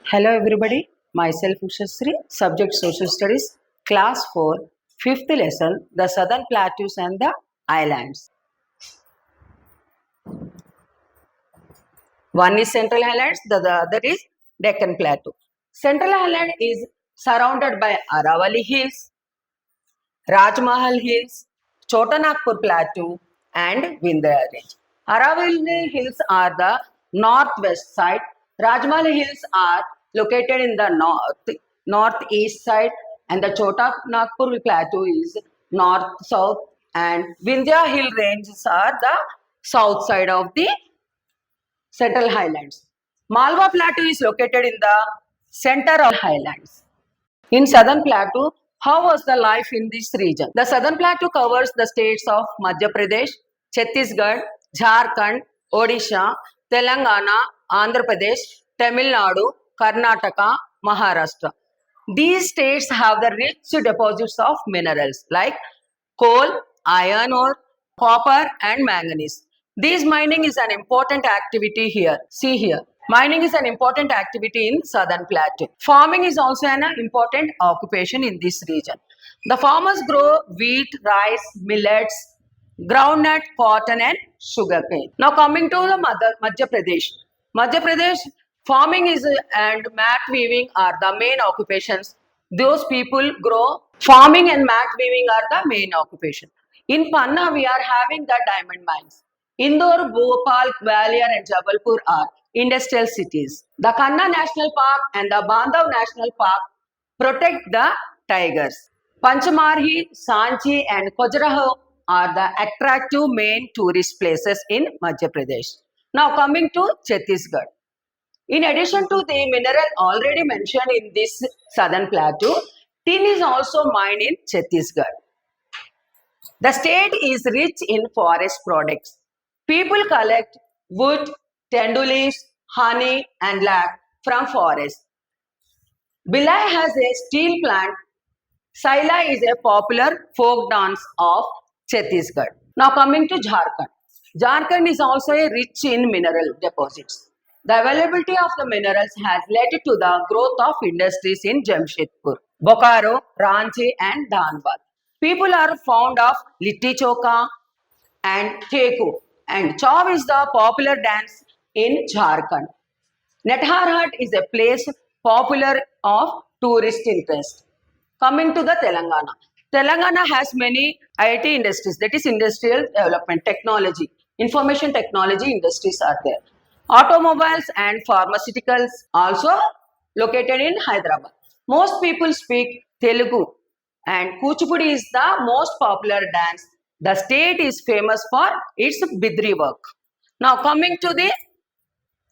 Hello everybody, myself Ushasri, subject Social Studies, Class 4, 5th lesson, the Southern Plateaus and the Islands. One is Central Highlands, the other is Deccan Plateau. Central Highland is surrounded by Aravalli Hills, Rajmahal Hills, Chotanagpur Plateau and Vindhya Range. Aravalli Hills are the northwest side. Rajmahal Hills are located in the northeast side, and the Chotanagpur Plateau is north-south, and Vindhya Hill ranges are the south side of the Central Highlands. Malwa Plateau is located in the center of Highlands. In Southern Plateau, how was the life in this region? The Southern Plateau covers the states of Madhya Pradesh, Chhattisgarh, Jharkhand, Odisha, Telangana, Andhra Pradesh, Tamil Nadu, Karnataka, Maharashtra. These states have the rich deposits of minerals like coal, iron ore, copper and manganese. This mining is an important activity here. See here. Mining is an important activity in Southern Plateau. Farming is also an important occupation in this region. The farmers grow wheat, rice, millets, groundnut, cotton and sugarcane. Now coming to the Madhya Pradesh. Madhya Pradesh, farming is and mat weaving are the main occupations. Those people grow farming and mat weaving are the main occupation. In Panna, we are having the diamond mines. Indore, Bhopal, Gwalior and Jabalpur are industrial cities. The Kanha National Park and the Bandhav National Park protect the tigers. Panchamarhi, Sanchi and Khajuraho are the attractive main tourist places in Madhya Pradesh. Now coming to Chhattisgarh. In addition to the mineral already mentioned in this Southern Plateau, tin is also mined in Chhattisgarh. The state is rich in forest products. People collect wood, tendu leaves, honey and lac from forests. Bhilai has a steel plant. Saila is a popular folk dance of Chhattisgarh. Now coming to Jharkhand. Jharkhand is also rich in mineral deposits. The availability of the minerals has led to the growth of industries in Jamshedpur, Bokaro, Ranchi and Dhanbad. People are fond of litti choka and teku, and chav is the popular dance in Jharkhand. Nethar Hut is a place popular of tourist interest. Coming to the Telangana. Telangana has many IT industries, that is industrial development, technology, information technology industries are there. Automobiles and pharmaceuticals also located in Hyderabad. Most people speak Telugu and Kuchipudi is the most popular dance. The state is famous for its bidri work. Now coming to the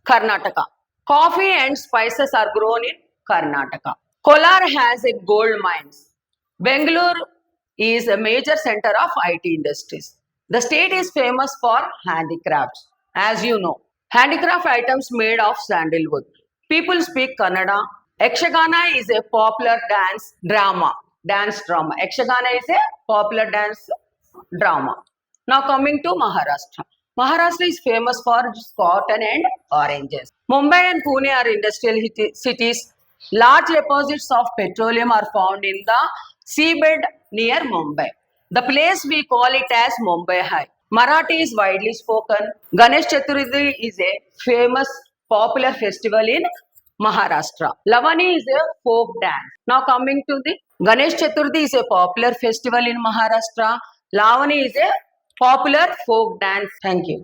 Karnataka. Coffee and spices are grown in Karnataka. Kolar has a gold mines. Bangalore is a major center of IT industries. The state is famous for handicrafts. As you know, handicraft items made of sandalwood. People speak Kannada. Yakshagana is a popular dance drama. Yakshagana is a popular dance drama. Now coming to Maharashtra. Maharashtra is famous for cotton and oranges. Mumbai and Pune are industrial cities. Large deposits of petroleum are found in the seabed near Mumbai. The place we call it as Mumbai High. Marathi is widely spoken. Ganesh Chaturthi is a famous popular festival in Maharashtra. Lavani is a folk dance. Now coming to the Ganesh Chaturthi is a popular festival in Maharashtra. Lavani is a popular folk dance. Thank you.